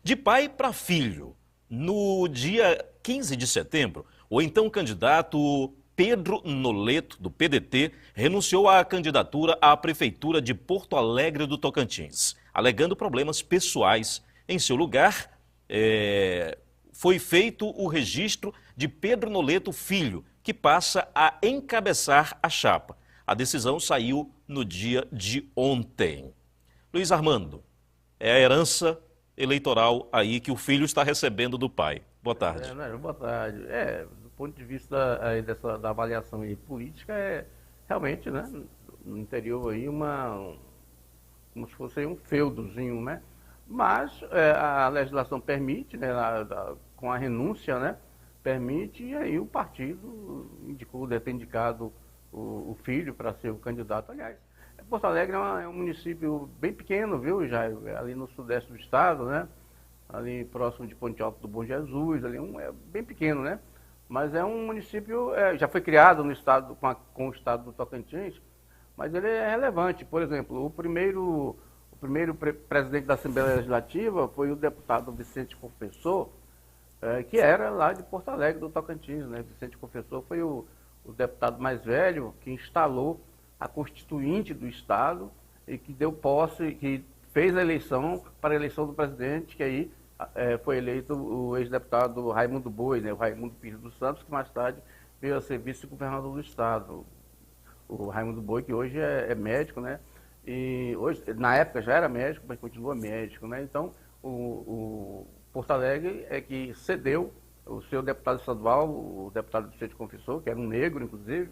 De pai para filho, no dia 15 de setembro, o então candidato Pedro Noleto, do PDT, renunciou à candidatura à Prefeitura de Porto Alegre do Tocantins, alegando problemas pessoais. Em seu lugar, foi feito o registro de Pedro Noleto Filho, que passa a encabeçar a chapa. A decisão saiu no dia de ontem. Luiz Armando, é a herança eleitoral aí que o filho está recebendo do pai. Boa tarde. Boa tarde. Do ponto de vista aí da avaliação aí política, realmente, né, no interior aí como se fosse um feudozinho, né? Mas a legislação permite, né, com a renúncia, né, permite, e aí o partido tem indicado o filho para ser o candidato. Aliás, Porto Alegre é um município bem pequeno, viu, Jair? Ali no sudeste do estado, né? Ali próximo de Ponte Alta do Bom Jesus, ali é bem pequeno, né? Mas é um município, já foi criado no estado, com o estado do Tocantins, mas ele é relevante. Por exemplo, o primeiro presidente da Assembleia Legislativa foi o deputado Vicente Confessor, que era lá de Porto Alegre, do Tocantins, né? Vicente Confessor foi o deputado mais velho que instalou a Constituinte do Estado e que deu posse, que fez a eleição para a eleição do presidente, que aí foi eleito o ex-deputado Raimundo Boi, né? O Raimundo Pires dos Santos, que mais tarde veio a ser vice-governador do Estado. O Raimundo Boi, que hoje é médico, né? E hoje, na época já era médico, mas continua médico, né? Então, o Porto Alegre é que cedeu o seu deputado estadual, o deputado Vicente Confessor, que era um negro, inclusive,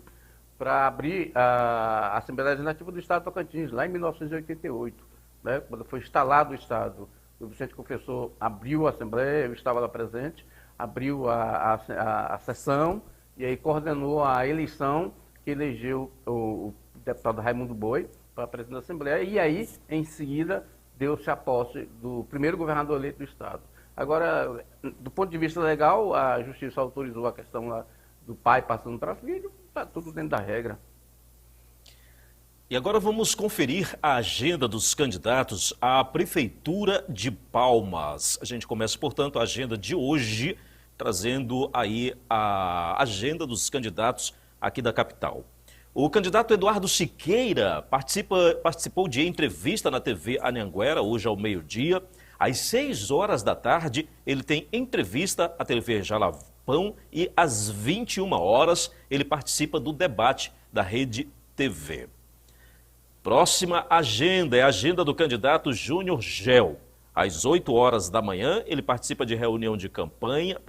para abrir a Assembleia Legislativa do Estado de Tocantins, lá em 1988, né? Quando foi instalado o Estado. O Vicente Confessor abriu a Assembleia, eu estava lá presente, abriu a sessão e aí coordenou a eleição que elegeu o deputado Raimundo Boi para presidente da Assembleia, e aí, em seguida, deu-se a posse do primeiro governador eleito do Estado. Agora, do ponto de vista legal, a Justiça autorizou a questão lá do pai passando para filho, está tudo dentro da regra. E agora vamos conferir a agenda dos candidatos à Prefeitura de Palmas. A gente começa, portanto, a agenda de hoje, trazendo aí a agenda dos candidatos aqui da capital. O candidato Eduardo Siqueira participou de entrevista na TV Anhanguera, hoje ao meio-dia. Às 6 horas da tarde, ele tem entrevista à TV Jalapão e às 21 horas ele participa do debate da Rede TV. Próxima agenda é a agenda do candidato Júnior Gel. Às 8 horas da manhã, ele participou de reunião de campanha.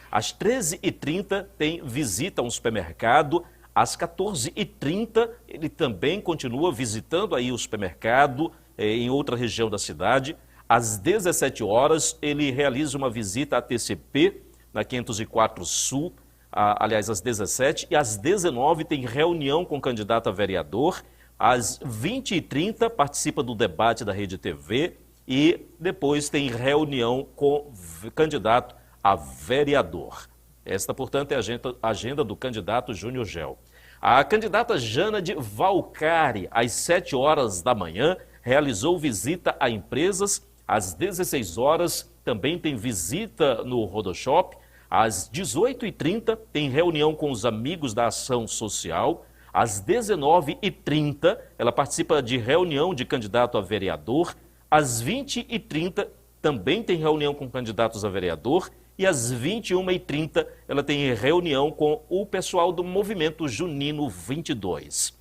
Às 13h30, tem visita a um supermercado. Às 14h30, ele também continua visitando aí o supermercado em outra região da cidade. Às 17 horas, ele realiza uma visita à TCP, na 504 Sul, aliás, às 17, e às 19 tem reunião com o candidato a vereador. Às 20h30 participa do debate da Rede TV e depois tem reunião com o candidato a vereador. Esta, portanto, é a agenda do candidato Júnior Gel. A candidata Jana de Valcari, às 7 horas da manhã, realizou visita a empresas. Às 16 horas também tem visita no Rodoshop. Às 18h30 tem reunião com os amigos da Ação Social. Às 19h30 ela participa de reunião de candidato a vereador. Às 20h30 também tem reunião com candidatos a vereador. E às 21h30 ela tem reunião com o pessoal do Movimento Junino 22.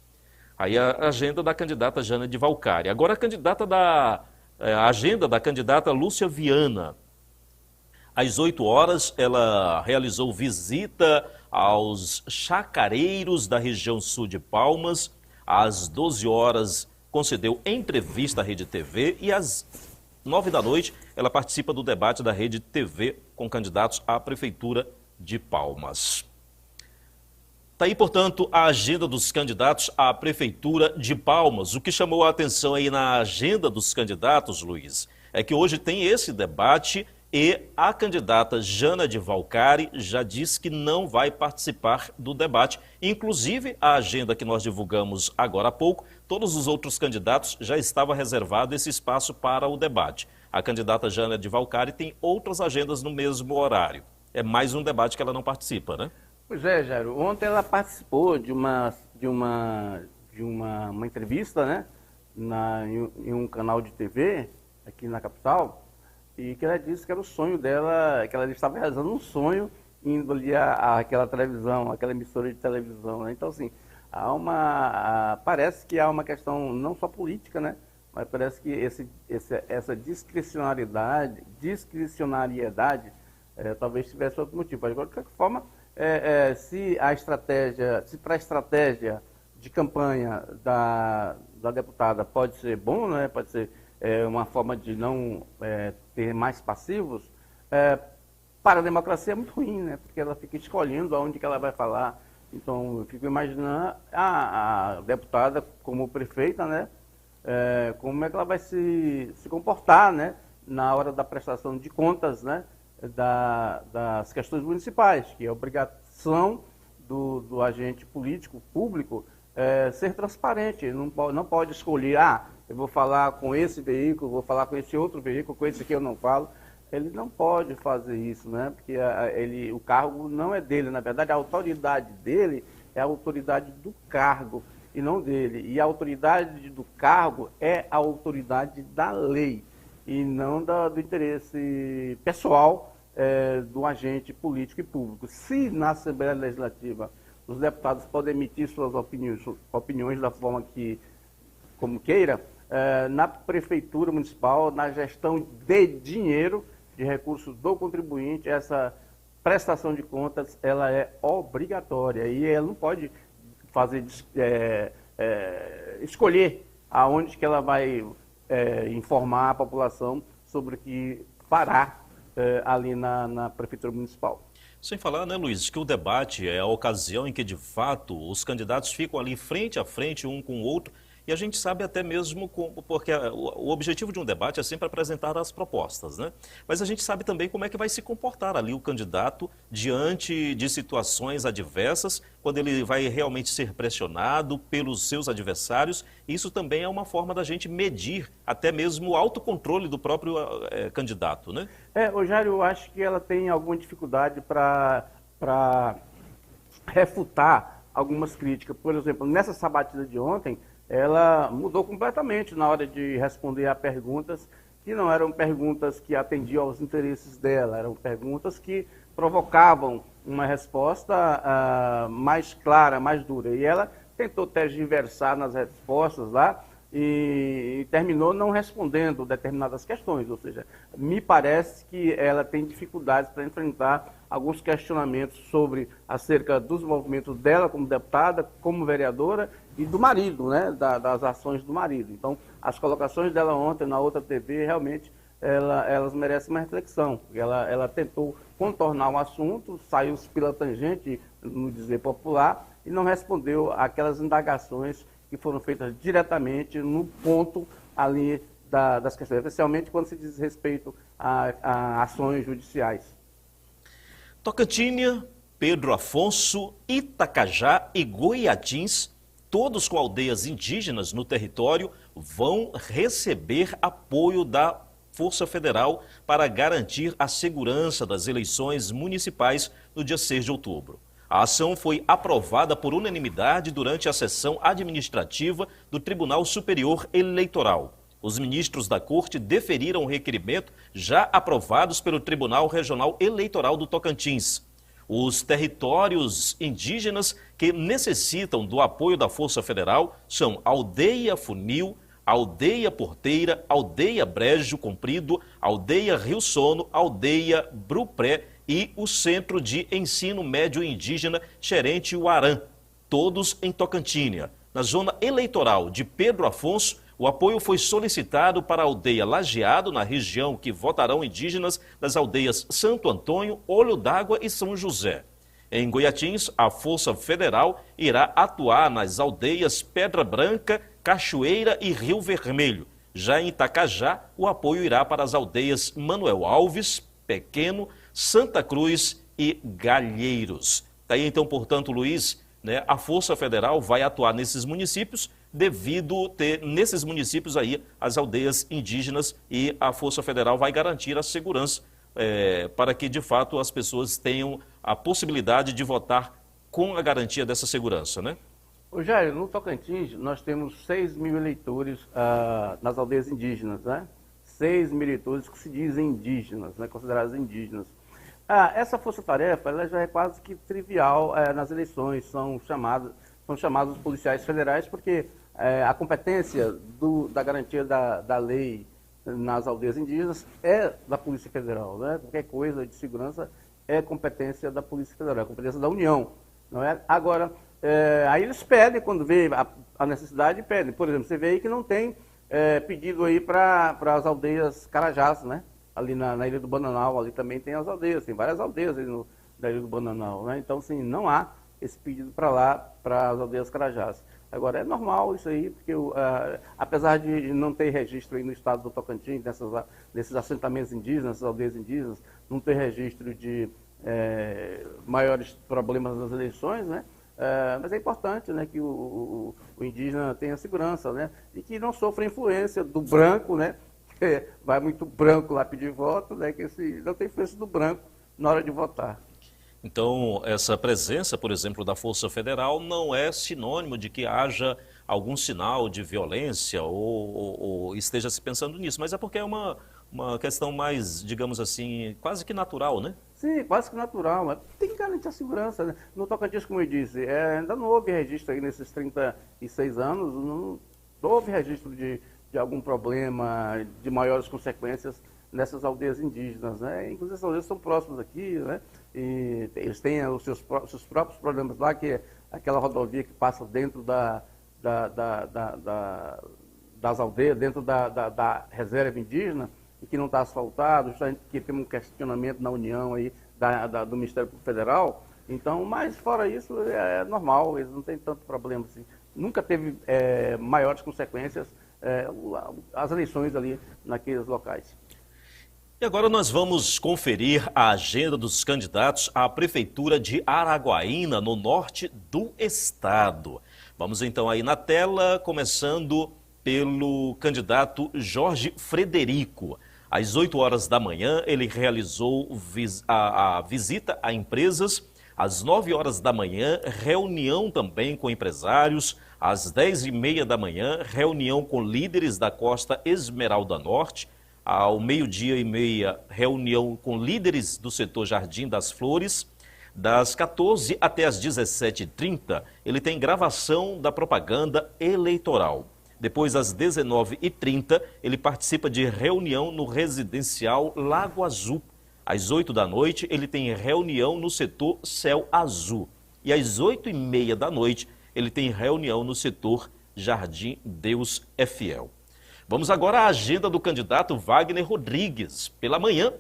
Aí a agenda da candidata Jana de Valcari. Agora a agenda da candidata Lúcia Viana. Às 8 horas, ela realizou visita aos chacareiros da região sul de Palmas. Às 12 horas, concedeu entrevista à Rede TV. E às 9 da noite, ela participa do debate da Rede TV com candidatos à Prefeitura de Palmas. Está aí, portanto, a agenda dos candidatos à Prefeitura de Palmas. O que chamou a atenção aí na agenda dos candidatos, Luiz, é que hoje tem esse debate e a candidata Jana de Valcari já disse que não vai participar do debate. Inclusive, a agenda que nós divulgamos agora há pouco, todos os outros candidatos já estava reservado esse espaço para o debate. A candidata Jânia de Valcari tem outras agendas no mesmo horário. É mais um debate que ela não participa, né? Pois é, Jairo. Ontem ela participou de uma entrevista, né, em um canal de TV aqui na capital, e que ela disse que era o sonho dela, que ela estava realizando um sonho indo ali àquela televisão, aquela emissora de televisão, né? Então, assim, parece que há uma questão não só política, né, mas parece que essa discricionariedade talvez tivesse outro motivo. Agora, de qualquer forma, se para a estratégia de campanha da deputada pode ser bom, né? Pode ser uma forma de não ter mais passivos, para a democracia é muito ruim, né? Porque ela fica escolhendo aonde que ela vai falar. Então, eu fico imaginando a deputada como prefeita, né? Como é que ela vai se comportar, né? Na hora da prestação de contas, né? Das questões municipais, que é obrigação do agente político público ser transparente. Não pode escolher, eu vou falar com esse veículo, vou falar com esse outro veículo, com esse aqui eu não falo. Ele não pode fazer isso, né? Porque o cargo não é dele. Na verdade, a autoridade dele é a autoridade do cargo e não dele. E a autoridade do cargo é a autoridade da lei e não do interesse pessoal do agente político e público. Se na Assembleia Legislativa os deputados podem emitir suas opiniões da forma como queira, na Prefeitura Municipal, na gestão de dinheiro, de recursos do contribuinte, essa prestação de contas ela é obrigatória e ela não pode escolher aonde que ela vai informar a população sobre o que fará ali na Prefeitura Municipal. Sem falar, né, Luiz, que o debate é a ocasião em que, de fato, os candidatos ficam ali frente a frente, um com o outro, e a gente sabe até mesmo, porque o objetivo de um debate é sempre apresentar as propostas, né? Mas a gente sabe também como é que vai se comportar ali o candidato diante de situações adversas, quando ele vai realmente ser pressionado pelos seus adversários. Isso também é uma forma da gente medir até mesmo o autocontrole do próprio candidato, né? Rogério, eu acho que ela tem alguma dificuldade para refutar algumas críticas. Por exemplo, nessa sabatina de ontem, ela mudou completamente na hora de responder a perguntas que não eram perguntas que atendiam aos interesses dela, eram perguntas que provocavam uma resposta mais clara, mais dura. E ela tentou tergiversar nas respostas lá e terminou não respondendo determinadas questões. Ou seja, me parece que ela tem dificuldades para enfrentar alguns questionamentos acerca dos movimentos dela como deputada, como vereadora e do marido, né, das ações do marido. Então, as colocações dela ontem na outra TV, realmente, elas merecem uma reflexão. Ela tentou contornar o assunto, saiu pela tangente, no dizer popular, e não respondeu aquelas indagações que foram feitas diretamente no ponto ali das questões, especialmente quando se diz respeito a ações judiciais. Tocantina, Pedro Afonso, Itacajá e Goiatins, todos com aldeias indígenas no território, vão receber apoio da Força Federal para garantir a segurança das eleições municipais no dia 6 de outubro. A ação foi aprovada por unanimidade durante a sessão administrativa do Tribunal Superior Eleitoral. Os ministros da Corte deferiram o requerimento já aprovados pelo Tribunal Regional Eleitoral do Tocantins. Os territórios indígenas que necessitam do apoio da Força Federal são Aldeia Funil, Aldeia Porteira, Aldeia Brejo Comprido, Aldeia Rio Sono, Aldeia Brupré e o Centro de Ensino Médio Indígena Xerente-Uarã, todos em Tocantina. Na zona eleitoral de Pedro Afonso, o apoio foi solicitado para a aldeia Lajeado, na região que votarão indígenas das aldeias Santo Antônio, Olho d'Água e São José. Em Goiatins, a Força Federal irá atuar nas aldeias Pedra Branca, Cachoeira e Rio Vermelho. Já em Itacajá, o apoio irá para as aldeias Manuel Alves, Pequeno, Santa Cruz e Galheiros. Daí então, portanto, Luiz, a Força Federal vai atuar nesses municípios devido ter nesses municípios aí as aldeias indígenas, e a Força Federal vai garantir a segurança para que, de fato, as pessoas tenham a possibilidade de votar com a garantia dessa segurança, né? Ô Jair, no Tocantins nós temos 6.000 eleitores nas aldeias indígenas, né? 6.000 eleitores que se dizem indígenas, né? Considerados indígenas. Essa força-tarefa ela já é quase que trivial nas eleições, são chamados os policiais federais, porque a competência da garantia da lei nas aldeias indígenas é da Polícia Federal, né? Qualquer coisa de segurança é competência da Polícia Federal, é competência da União, não é? Agora, aí eles pedem, quando vê a necessidade, pedem. Por exemplo, você vê aí que não tem pedido aí para as aldeias Carajás, né? Ali na Ilha do Bananal, ali também tem as aldeias, tem várias aldeias ali da Ilha do Bananal, né? Então, assim, não há esse pedido para lá, para as aldeias Carajás. Agora, é normal isso aí, porque apesar de não ter registro aí no estado do Tocantins, nesses assentamentos indígenas, nessas aldeias indígenas, não ter registro de maiores problemas nas eleições, né? Mas é importante, né, que o indígena tenha segurança, né? E que não sofra influência do branco, né? Vai muito branco lá pedir voto, né? Que não tem influência do branco na hora de votar. Então, essa presença, por exemplo, da Força Federal não é sinônimo de que haja algum sinal de violência ou esteja se pensando nisso, mas é porque é uma questão mais, digamos assim, quase que natural, né? Sim, quase que natural, mas tem que garantir a segurança, né? No Tocantins, como eu disse, ainda não houve registro aí nesses 36 anos, não houve registro de algum problema de maiores consequências nessas aldeias indígenas, né? Inclusive, essas aldeias são próximas aqui, né? E eles têm os seus próprios problemas lá, que é aquela rodovia que passa dentro das aldeias, dentro da reserva indígena, e que não está asfaltado, justamente porque tem um questionamento na União aí, do Ministério Público Federal. Então, mas fora isso, é normal, eles não têm tanto problema assim. Nunca teve maiores consequências as eleições ali naqueles locais. E agora nós vamos conferir a agenda dos candidatos à Prefeitura de Araguaína, no norte do estado. Vamos então aí na tela, começando pelo candidato Jorge Frederico. Às 8 horas da manhã, ele realizou a visita a empresas. Às 9 horas da manhã, reunião também com empresários. Às 10h30 da manhã, reunião com líderes da Costa Esmeralda Norte. Ao 12h30, reunião com líderes do setor Jardim das Flores. Das 14 até as 17h30, ele tem gravação da propaganda eleitoral. Depois, às 19h30, ele participa de reunião no residencial Lago Azul. Às 8 da noite, ele tem reunião no setor Céu Azul. E às 8h30 da noite, ele tem reunião no setor Jardim Deus é Fiel. Vamos agora à agenda do candidato Wagner Rodrigues. Pela manhã,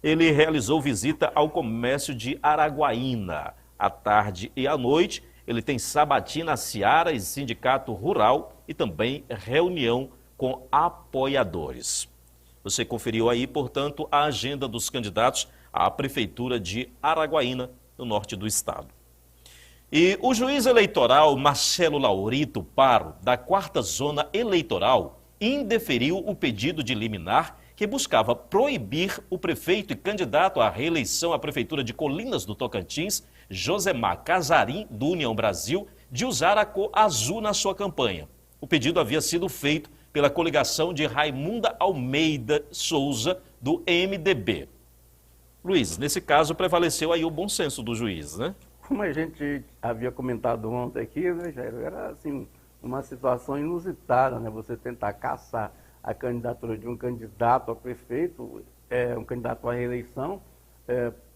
ele realizou visita ao comércio de Araguaína. À tarde e à noite, ele tem sabatina Seara e Sindicato Rural e também reunião com apoiadores. Você conferiu aí, portanto, a agenda dos candidatos à Prefeitura de Araguaína, no norte do estado. E o juiz eleitoral Marcelo Laurito Paro, da 4ª Zona Eleitoral, indeferiu o pedido de liminar que buscava proibir o prefeito e candidato à reeleição à Prefeitura de Colinas do Tocantins, Josemar Casarim, do União Brasil, de usar a cor azul na sua campanha. O pedido havia sido feito pela coligação de Raimunda Almeida Souza, do MDB. Luiz, nesse caso prevaleceu aí o bom senso do juiz, né? Como a gente havia comentado ontem aqui, né, Jair, era assim, uma situação inusitada, né? Você tentar caçar a candidatura de um candidato a prefeito, um candidato à reeleição,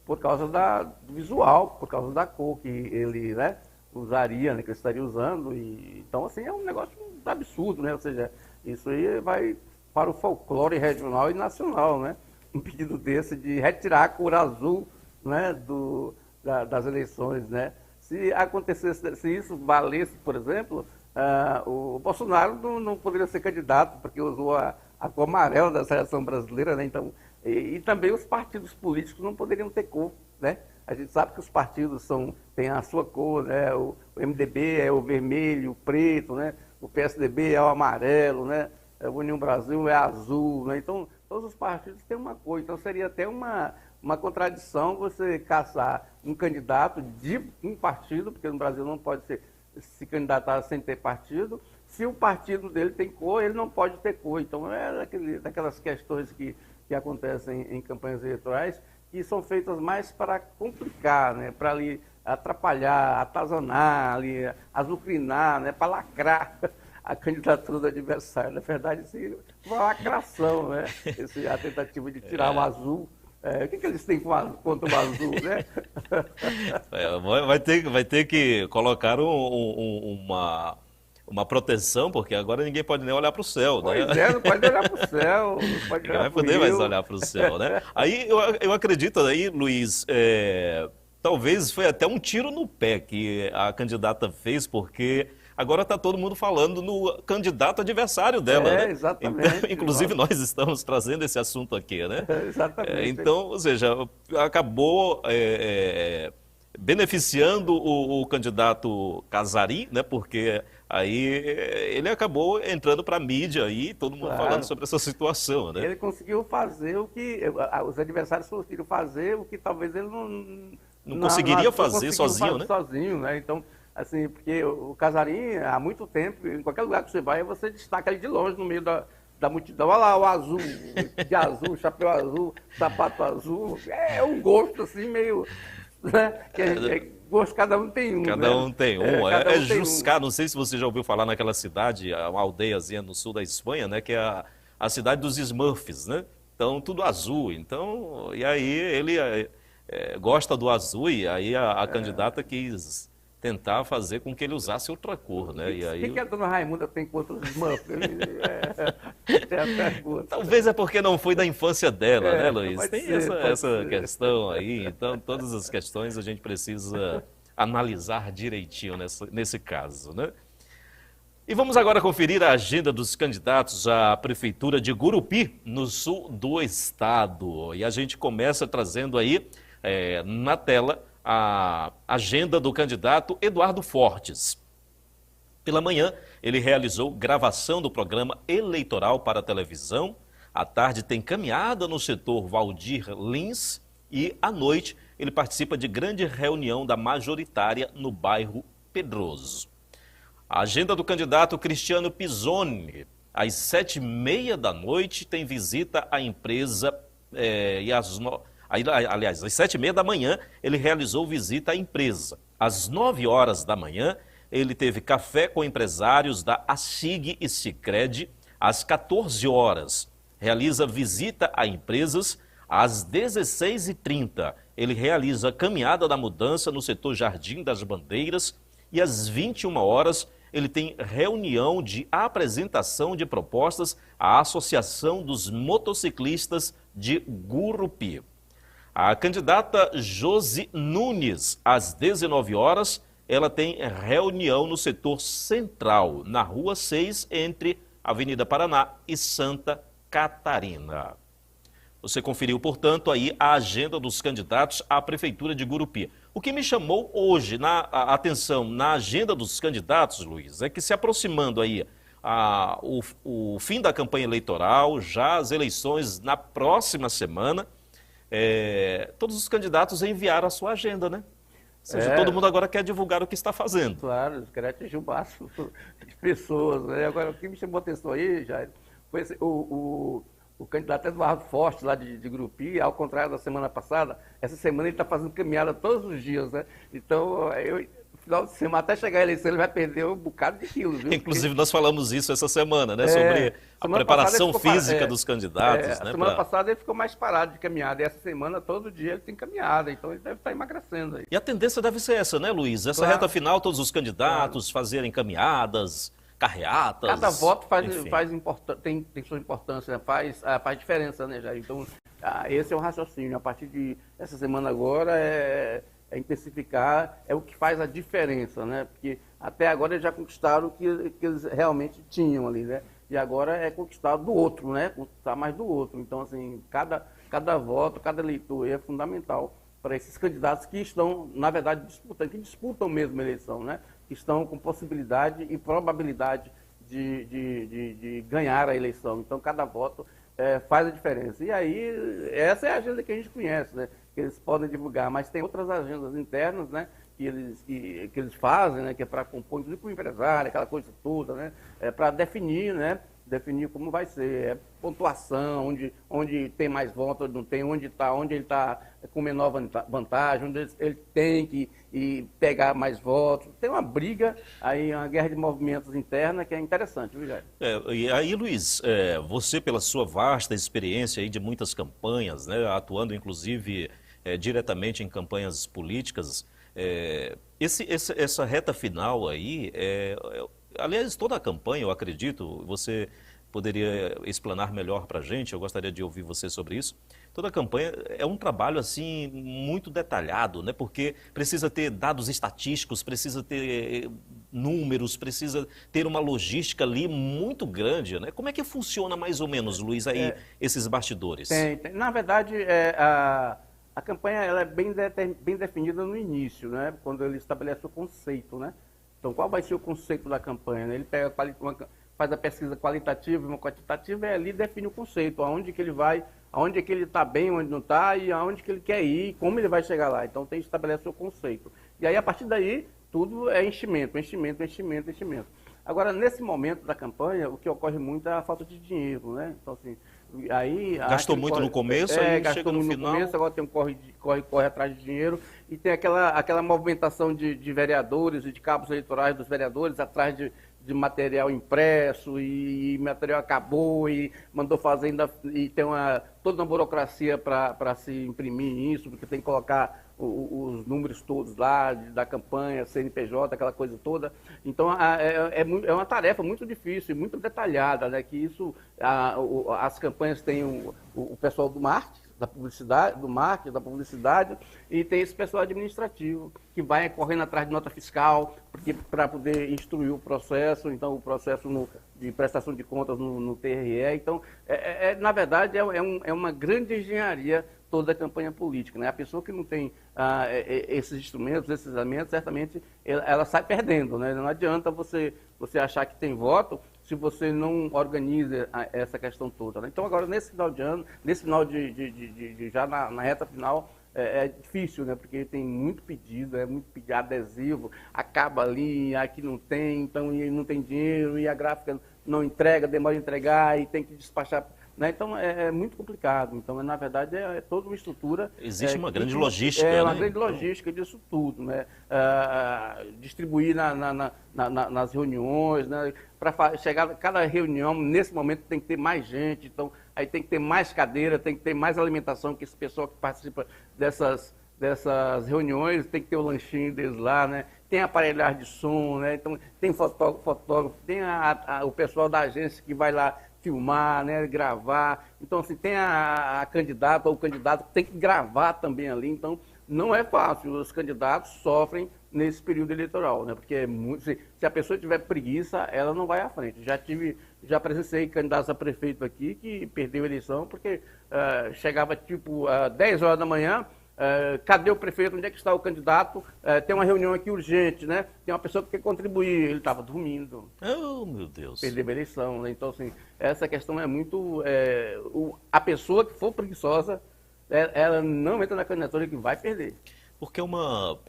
por causa do visual, por causa da cor que ele, né, usaria, né, que ele estaria usando. Então, assim, é um negócio absurdo, né? Ou seja, isso aí vai para o folclore regional e nacional, né? Um pedido desse de retirar a cor azul, né, das eleições, né? Se acontecesse, se isso valesse, por exemplo, o Bolsonaro não poderia ser candidato, porque usou a cor amarela da seleção brasileira, né? Então, e também os partidos políticos não poderiam ter cor, né? A gente sabe que os partidos têm a sua cor, né? O MDB é o vermelho, o preto, né? o PSDB é o amarelo, né? O União Brasil é azul, né? Então, todos os partidos têm uma cor. Então, seria até uma contradição você caçar um candidato de um partido, porque no Brasil não pode se candidatar sem ter partido. Se o partido dele tem cor, ele não pode ter cor. Então, é daquelas questões que acontecem em campanhas eleitorais, que são feitas mais para complicar, né? Para ali atrapalhar, atazanar, ali, azucrinar, né? Para lacrar a candidatura do adversário. Na verdade, isso é uma lacração, né? A tentativa de tirar o azul. O que eles têm contra o azul, né? Vai ter que colocar uma proteção, porque agora ninguém pode nem olhar para o céu, né? Pois é, não pode olhar para o céu. Ninguém vai poder mais olhar para o céu, né? Aí eu acredito aí, Luiz, talvez foi até um tiro no pé que a candidata fez, porque agora está todo mundo falando no candidato adversário dela, né? Exatamente. Então, inclusive nós estamos trazendo esse assunto aqui, né? Exatamente. Então, ou seja, acabou beneficiando o candidato Casari, né? Porque aí ele acabou entrando para a mídia aí, todo mundo falando sobre essa situação, né? Ele conseguiu fazer o que os adversários conseguiram fazer, o que talvez ele não conseguiria fazer sozinho, né? Sozinho, né? Então, assim, porque o Casarim, há muito tempo, em qualquer lugar que você vai, você destaca ele de longe, no meio da multidão. Olha lá, o azul, de azul, chapéu azul, sapato azul. É um gosto, assim, meio... Né? Gosto, cada um tem um. Cada um tem um. É Juscar, não sei se você já ouviu falar naquela cidade, uma aldeiazinha no sul da Espanha, né? Que é a cidade dos Smurfs, né? Então, tudo azul. Então, e aí ele gosta do azul, e aí a candidata quis tentar fazer com que ele usasse outra cor, né? O que a dona Raimunda tem contra os Smurfs? Talvez é porque não foi da infância dela, né, Luiz? Tem essa questão aí. Então, todas as questões a gente precisa analisar direitinho nesse caso, né? E vamos agora conferir a agenda dos candidatos à Prefeitura de Gurupi, no sul do estado. E a gente começa trazendo aí na tela a agenda do candidato Eduardo Fortes. Pela manhã, ele realizou gravação do programa eleitoral para a televisão. À tarde tem caminhada no setor Valdir Lins e à noite ele participa de grande reunião da majoritária no bairro Pedroso. A agenda do candidato Cristiano Pisoni. Às 7h30 da noite tem visita à empresa aliás, às 7h30 da manhã, ele realizou visita à empresa. Às 9h da manhã, ele teve café com empresários da ASIG e Sicredi. Às 14h, realiza visita a empresas. Às 16h30, ele realiza caminhada da mudança no setor Jardim das Bandeiras. E às 21h, ele tem reunião de apresentação de propostas à Associação dos Motociclistas de Gurupi. A candidata Josi Nunes, às 19h, ela tem reunião no setor central, na Rua 6, entre Avenida Paraná e Santa Catarina. Você conferiu, portanto, aí a agenda dos candidatos à Prefeitura de Gurupi. O que me chamou hoje a atenção na agenda dos candidatos, Luiz, é que se aproximando aí o fim da campanha eleitoral, já as eleições na próxima semana, todos os candidatos enviaram a sua agenda, né? Ou seja, todo mundo agora quer divulgar o que está fazendo. Claro, eles querem atingir o máximo de pessoas, né? Agora, o que me chamou a atenção aí, Jair, foi o candidato Eduardo Fortes, lá de Gurupi, ao contrário da semana passada, essa semana ele está fazendo caminhada todos os dias, né? Então, no final de semana, até chegar a eleição, ele vai perder um bocado de quilos, viu? Inclusive, nós falamos isso essa semana, né? Sobre a preparação física dos candidatos, né? A semana passada ele ficou mais parado de caminhada, e essa semana, todo dia, ele tem caminhada, então ele deve estar emagrecendo aí. E a tendência deve ser essa, né, Luiz? Essa reta final, todos os candidatos fazerem caminhadas, carreatas. Cada voto tem sua importância, né? faz diferença, né, Jair? Então, esse é o raciocínio. A partir dessa semana agora intensificar, é o que faz a diferença, né? Porque até agora eles já conquistaram o que eles realmente tinham ali, né? E agora é conquistar do outro, né? Conquistar mais do outro. Então, assim, cada voto, cada eleitor é fundamental para esses candidatos que estão, na verdade, que disputam mesmo a eleição, né? Que estão com possibilidade e probabilidade de ganhar a eleição. Então, cada voto faz a diferença. E aí, essa é a agenda que a gente conhece, né? Que eles podem divulgar, mas tem outras agendas internas, né? Que eles fazem, né? Que é para compor, inclusive para o empresário, aquela coisa toda, né? Para definir, né? Definir como vai ser, pontuação, onde tem mais votos, onde não tem, onde ele está com menor vantagem, onde ele tem que pegar mais votos. Tem uma briga, aí uma guerra de movimentos interna que é interessante, viu, Jair? E aí, Luiz, você pela sua vasta experiência aí de muitas campanhas, né, atuando inclusive diretamente em campanhas políticas, essa reta final aí, aliás, toda a campanha, eu acredito, você poderia explanar melhor para a gente, eu gostaria de ouvir você sobre isso. Toda a campanha é um trabalho assim muito detalhado, né? Porque precisa ter dados estatísticos, precisa ter números, precisa ter uma logística ali muito grande, né? Como é que funciona mais ou menos, Luiz, aí esses bastidores? Na verdade, a campanha ela é bem definida no início, né? Quando ele estabelece o conceito, né? Então, qual vai ser o conceito da campanha? Ele pega faz a pesquisa qualitativa e uma quantitativa e ali define o conceito, aonde que ele vai, aonde é que ele está bem, onde não está e aonde que ele quer ir, como ele vai chegar lá. Então, tem que estabelecer o conceito. E aí, a partir daí, tudo é enchimento. Agora, nesse momento da campanha, o que ocorre muito é a falta de dinheiro, né? Então, assim, aí... Gastou muito no começo, aí chega no final... Começo, agora tem um corre atrás de dinheiro e tem aquela movimentação de vereadores e de cabos eleitorais dos vereadores atrás de material impresso e material acabou e mandou fazer ainda, e tem toda uma burocracia para se imprimir isso, porque tem que colocar os números todos lá da campanha, CNPJ, aquela coisa toda. Então, é uma tarefa muito difícil e muito detalhada, né? Que isso, as campanhas têm o pessoal do marketing, da publicidade, e tem esse pessoal administrativo que vai correndo atrás de nota fiscal para poder instruir o processo, então o processo de prestação de contas no TRE. Então, na verdade, é uma grande engenharia toda a campanha política, né? A pessoa que não tem esses instrumentos, esses elementos, certamente ela sai perdendo, né? Não adianta você achar que tem voto se você não organiza essa questão toda, né? Então, agora, nesse final de ano, já na reta final, é difícil, né? Porque tem muito pedido, adesivo, acaba ali, aqui não tem, então e não tem dinheiro, e a gráfica não entrega, demora a entregar, e tem que despachar, né? Então, é muito complicado. Então, na verdade, é toda uma estrutura... Existe uma grande logística, né? É uma grande logística disso tudo, né? Distribuir nas reuniões, né? Para chegar cada reunião, nesse momento tem que ter mais gente, então aí tem que ter mais cadeira, tem que ter mais alimentação, que esse pessoal que participa dessas reuniões tem que ter o lanchinho deles lá, né? Tem aparelhagem de som, né? Então tem fotógrafo, tem o pessoal da agência que vai lá filmar, né? Gravar. Então, assim, tem a candidata ou o candidato que tem que gravar também ali, então não é fácil, os candidatos sofrem nesse período eleitoral, né? Porque se a pessoa tiver preguiça, ela não vai à frente. Já presenciei candidatos a prefeito aqui que perdeu a eleição porque chegava tipo 10 horas da manhã, cadê o prefeito, onde é que está o candidato? Tem uma reunião aqui urgente, né? Tem uma pessoa que quer contribuir, ele estava dormindo. Oh, meu Deus. Perdeu a eleição, né? Então, assim, essa questão é muito... a pessoa que for preguiçosa, ela não entra na candidatura que vai perder. Porque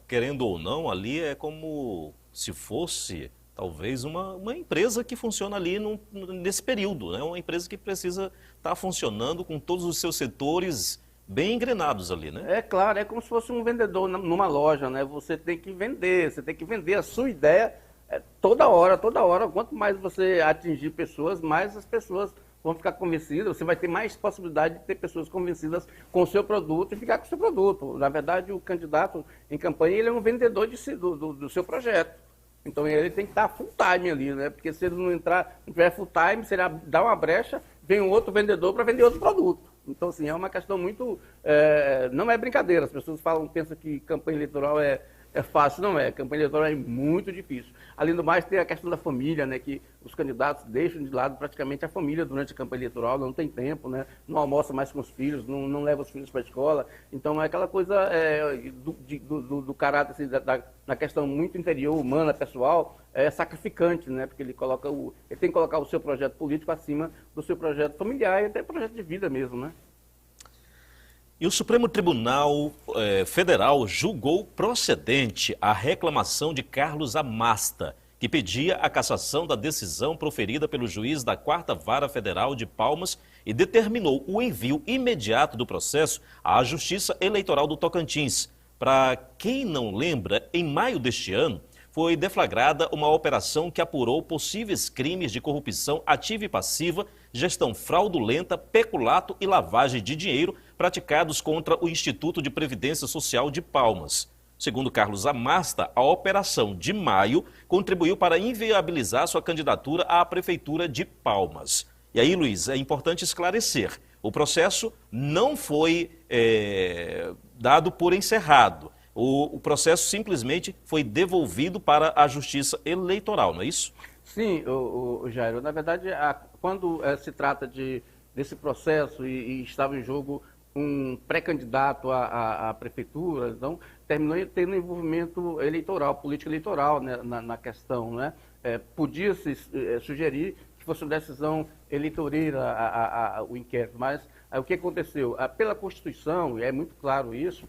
querendo ou não, ali é como se fosse, talvez, uma empresa que funciona ali nesse período, né? Uma empresa que precisa estar funcionando com todos os seus setores bem engrenados ali, né? É claro, é como se fosse um vendedor numa loja, né? Você tem que vender a sua ideia toda hora. Quanto mais você atingir pessoas, mais as pessoas vão ficar convencidas, você vai ter mais possibilidade de ter pessoas convencidas com o seu produto e ficar com o seu produto. Na verdade, o candidato em campanha, ele é um vendedor do seu projeto. Então, ele tem que estar full time ali, né? Porque se ele não tiver full time, se ele dá uma brecha, vem um outro vendedor para vender outro produto. Então, assim, é uma questão muito... não é brincadeira. As pessoas pensam que campanha eleitoral é fácil, não é. A campanha eleitoral é muito difícil. Além do mais, tem a questão da família, né, que os candidatos deixam de lado praticamente a família durante a campanha eleitoral, não tem tempo, né, não almoça mais com os filhos, não leva os filhos para a escola. Então, é aquela coisa do caráter, assim, na questão muito interior, humana, pessoal, é sacrificante, né, porque ele tem que colocar o seu projeto político acima do seu projeto familiar e até projeto de vida mesmo, né. E o Supremo Tribunal Federal julgou procedente a reclamação de Carlos Amasta, que pedia a cassação da decisão proferida pelo juiz da 4ª Vara Federal de Palmas e determinou o envio imediato do processo à Justiça Eleitoral do Tocantins. Para quem não lembra, em maio deste ano, foi deflagrada uma operação que apurou possíveis crimes de corrupção ativa e passiva, gestão fraudulenta, peculato e lavagem de dinheiro praticados contra o Instituto de Previdência Social de Palmas. Segundo Carlos Amasta, a operação de maio contribuiu para inviabilizar sua candidatura à Prefeitura de Palmas. E aí, Luiz, é importante esclarecer, o processo não foi dado por encerrado. O processo simplesmente foi devolvido para a Justiça Eleitoral, não é isso? Sim, Jairo. Na verdade, quando se trata desse processo e estava em jogo um pré-candidato à prefeitura, então terminou tendo envolvimento eleitoral, político eleitoral, né, na questão, né? Podia-se sugerir que fosse uma decisão eleitoreira o inquérito, mas o que aconteceu? Pela Constituição, e é muito claro isso,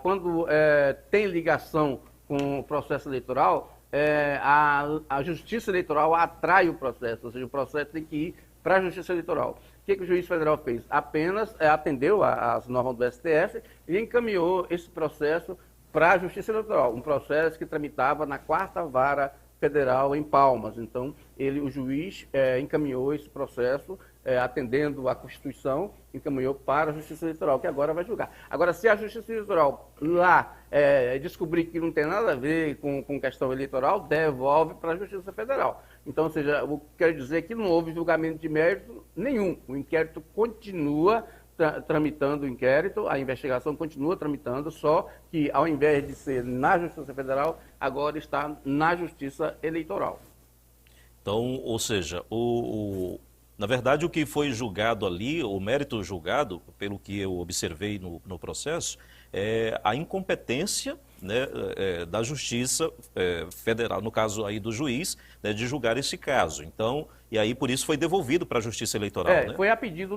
quando tem ligação com o processo eleitoral, a Justiça Eleitoral atrai o processo, ou seja, o processo tem que ir para a Justiça Eleitoral. O que o juiz federal fez? Apenas atendeu às normas do STF e encaminhou esse processo para a Justiça Eleitoral, um processo que tramitava na 4ª Vara Federal em Palmas. Então, o juiz encaminhou esse processo, atendendo à Constituição, encaminhou para a Justiça Eleitoral, que agora vai julgar. Agora, se a Justiça Eleitoral lá descobrir que não tem nada a ver com questão eleitoral, devolve para a Justiça Federal. Então, ou seja, eu quero dizer que não houve julgamento de mérito nenhum. O inquérito continua tramitando o inquérito, a investigação continua tramitando, só que ao invés de ser na Justiça Federal, agora está na Justiça Eleitoral. Então, ou seja, na verdade, o que foi julgado ali, o mérito julgado, pelo que eu observei no processo, é a incompetência, né, da Justiça Federal, no caso aí do juiz, né, de julgar esse caso. Então, e aí por isso foi devolvido para a Justiça Eleitoral, né? Foi a pedido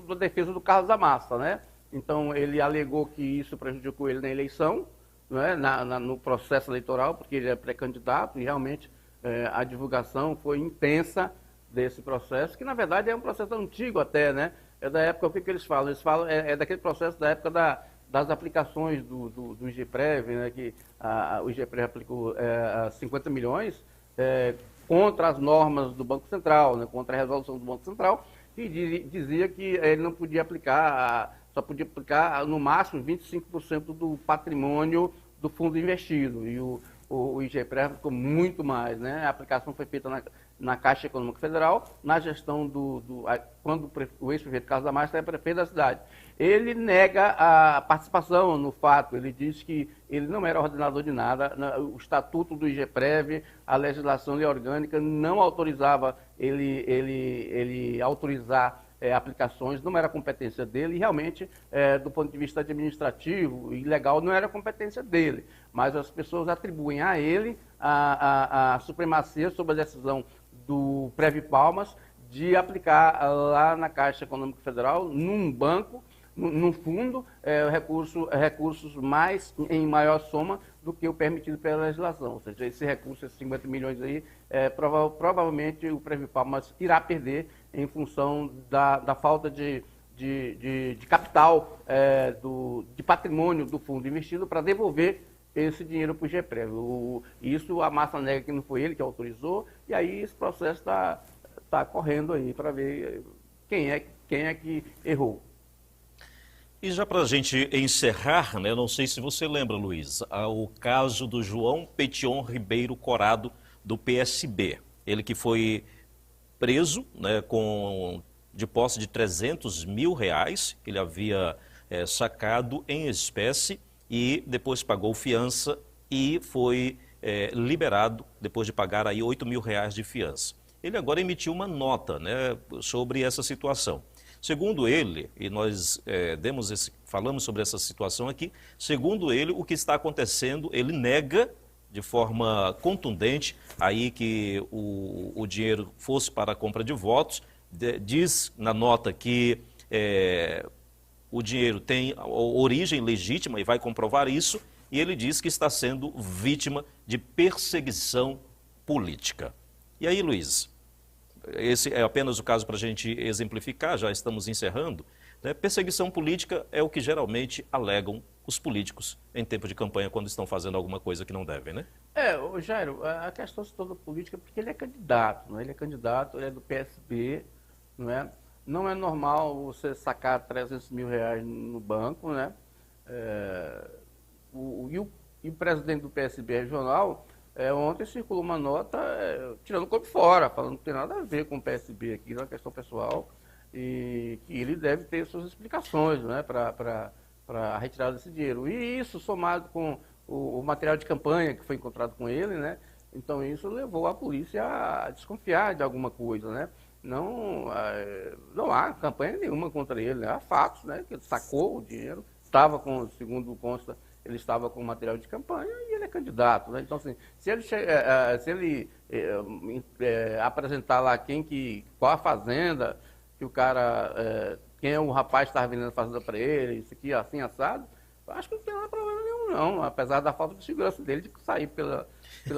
da defesa do Carlos Amasta, né? Então, ele alegou que isso prejudicou ele na eleição, né, no processo eleitoral, porque ele é pré-candidato e realmente a divulgação foi intensa desse processo, que na verdade é um processo antigo até, né? É da época, o que eles falam? Eles falam, daquele processo da época das aplicações do IGPREV, né? Que o IGPREV aplicou 50 milhões contra as normas do Banco Central, né? Contra a resolução do Banco Central, que dizia que ele não podia aplicar, só podia aplicar no máximo 25% do patrimônio do fundo investido. E o IGPREV ficou muito mais, né? A aplicação foi feita na Caixa Econômica Federal, na gestão quando o ex-prefeito Carlos Amasta era prefeito da cidade. Ele nega a participação no fato, ele diz que ele não era ordenador de nada, o estatuto do IGPREV, a legislação lei orgânica não autorizava ele autorizar aplicações, não era competência dele, e realmente, do ponto de vista administrativo e legal, não era competência dele. Mas as pessoas atribuem a ele a supremacia sobre a decisão do Prev Palmas de aplicar lá na Caixa Econômica Federal, num banco, num fundo, recursos em maior soma do que o permitido pela legislação. Ou seja, esse recurso, esses 50 milhões aí, provavelmente o Prev Palmas irá perder em função da falta de capital, de patrimônio do fundo investido para devolver esse dinheiro para o IGPREV. Isso a Massa nega que não foi ele que autorizou, e aí esse processo está correndo aí para ver quem é que errou. E já para a gente encerrar, né, não sei se você lembra, Luiz, o caso do João Petion Ribeiro Corado, do PSB. Ele que foi preso, né, de posse de R$300 mil, ele havia sacado em espécie e depois pagou fiança e foi liberado depois de pagar aí R$8.000 de fiança. Ele agora emitiu uma nota, né, sobre essa situação. Segundo ele, e nós falamos sobre essa situação aqui, segundo ele, o que está acontecendo, ele nega de forma contundente aí que o dinheiro fosse para a compra de votos, diz na nota que o dinheiro tem origem legítima e vai comprovar isso, e ele diz que está sendo vítima de perseguição política. E aí, Luiz, esse é apenas o caso para a gente exemplificar, já estamos encerrando, né? Perseguição política é o que geralmente alegam os políticos em tempo de campanha quando estão fazendo alguma coisa que não devem, né? Jairo, a questão toda política, porque ele é candidato, não é? Ele é candidato, ele é do PSB, não é? Não é normal você sacar R$300.000 no banco, né? E o presidente do PSB regional, ontem circulou uma nota tirando o corpo fora, falando que não tem nada a ver com o PSB aqui, é uma questão pessoal, e que ele deve ter suas explicações, né, para a retirada desse dinheiro. E isso, somado com o material de campanha que foi encontrado com ele, né, então isso levou a polícia a desconfiar de alguma coisa, né. Não há campanha nenhuma contra ele, né? Há fatos, né, que ele sacou o dinheiro, segundo consta, ele estava com material de campanha e ele é candidato, né? Então, assim, se ele apresentar lá qual a fazenda, que o cara, quem é o rapaz que estava vendendo a fazenda para ele, isso aqui, assim, assado, eu acho que não tem nada problema nenhum, não, apesar da falta de segurança dele de sair pela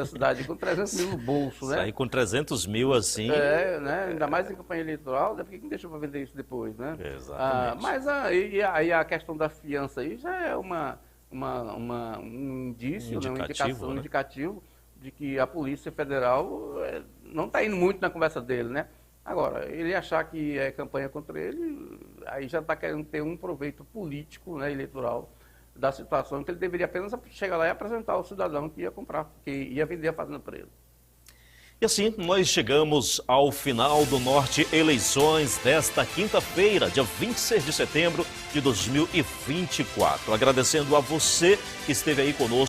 cidade com 300 mil no bolso, né? Sair com 300 mil assim... né? Ainda mais em campanha eleitoral, por que não deixou para vender isso depois, né? Exatamente. Mas aí a questão da fiança aí já é um indício, um indicativo de que a Polícia Federal não está indo muito na conversa dele, né? Agora, ele achar que é campanha contra ele, aí já está querendo ter um proveito político, né, eleitoral, da situação, que ele deveria apenas chegar lá e apresentar ao cidadão que ia comprar, que ia vender a fazenda para ele. E assim, nós chegamos ao final do Norte Eleições desta quinta-feira, dia 26 de setembro de 2024. Agradecendo a você que esteve aí conosco.